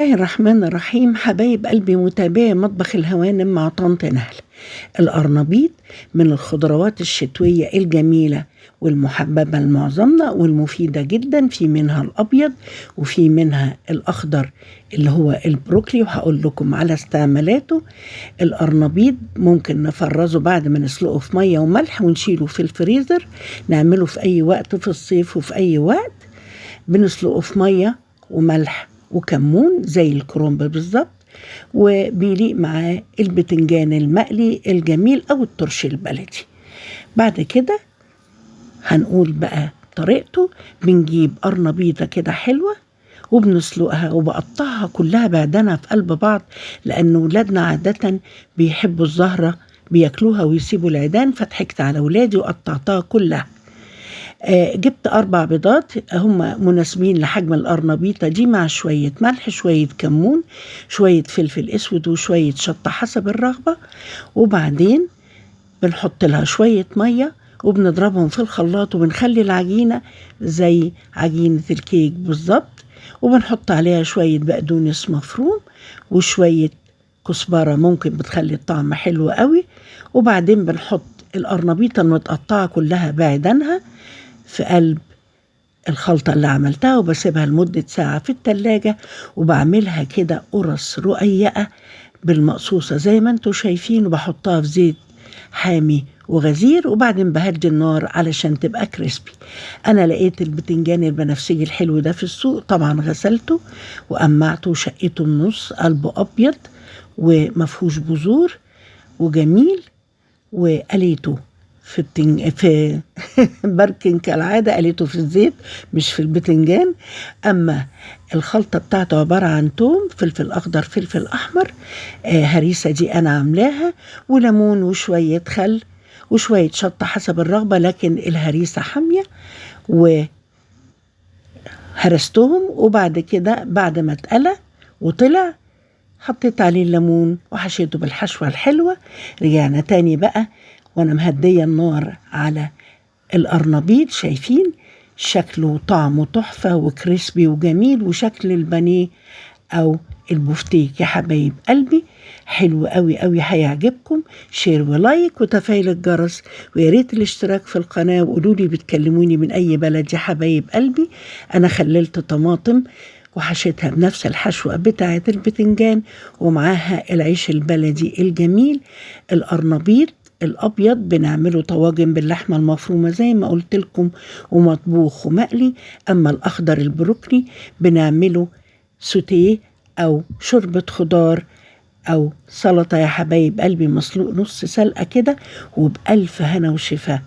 الله الرحمن الرحيم. حبايب قلبي، متابعي مطبخ الهوانم مع طنط نهلة. القرنبيط من الخضروات الشتوية الجميلة والمحببة لمعظمنا والمفيدة جدا. في منها الأبيض وفي منها الأخضر اللي هو البروكلي، وهقول لكم على استعمالاته. القرنبيط ممكن نفرزه بعد ما نسلقه في مية وملح ونشيله في الفريزر، نعمله في أي وقت في الصيف وفي أي وقت. بنسلقه في مية وملح وكمون زي الكرنب بالظبط، وبيليق معاه البتنجان المقلي الجميل أو الترش البلدي. بعد كده هنقول بقى طريقته. بنجيب قرنبيطة كده حلوة وبنسلقها وبقطعها كلها بعدنا في قلب بعض، لأن ولادنا عادة بيحبوا الزهرة بياكلوها ويسيبوا العيدان، فضحكت على ولادي وقطعتها كلها. جبت 4 بيضات هم مناسبين لحجم القرنبيطة دي، مع شوية ملح، شوية كمون، شوية فلفل اسود، وشوية شطة حسب الرغبة. وبعدين بنحط لها شوية مية وبنضربهم في الخلاط، وبنخلي العجينة زي عجينة الكيك بالظبط. وبنحط عليها شوية بقدونس مفروم وشوية كزبرة، ممكن بتخلي الطعم حلو قوي. وبعدين بنحط القرنبيطة المتقطعة كلها بعيدانها في قلب الخلطة اللي عملتها، وبسيبها لمدة ساعة في التلاجة، وبعملها كده قرص رقيقة بالمقصوصة زي ما انتوا شايفين، وبحطها في زيت حامي وغزير، وبعدين بهدي النار علشان تبقى كريسبي. انا لقيت البتنجان البنفسجي الحلو ده في السوق، طبعا غسلته وقمعته وشقيته النص، قلبه ابيض ومفهوش بذور وجميل، وقليته في بركن كالعادة، قليته في الزيت مش في البتنجان. أما الخلطة بتاعته عبارة عن توم، فلفل أخضر، فلفل أحمر، هريسة دي أنا عاملاها، وليمون وشوية خل وشوية شطة حسب الرغبة، لكن الهريسة حامية. وهرستهم، وبعد كده بعد ما اتقلى وطلع حطيت عليه الليمون وحشيته بالحشوة الحلوة. رجعنا تاني بقى وانا مهدية النار على القرنبيط، شايفين شكله وطعمه تحفة وكريسبي وجميل، وشكل البانيه او البفتيك يا حبايب قلبي حلو قوي قوي، هيعجبكم. شير ولايك وتفعيل الجرس، ويا ريت الاشتراك في القناة، وقولوا لي بتكلموني من اي بلد يا حبايب قلبي. انا خللت طماطم وحشيتها بنفس الحشوة بتاعة البتنجان، ومعاها العيش البلدي الجميل. القرنبيط الأبيض بنعمله طواجن باللحمة المفرومة زي ما قلت لكم، ومطبوخ ومقلي. أما الأخضر البروكلي بنعمله سوتيه أو شوربة خضار أو سلطة يا حبايب قلبي، مسلوق نص سلقة كده، وبألف هنا وشفا.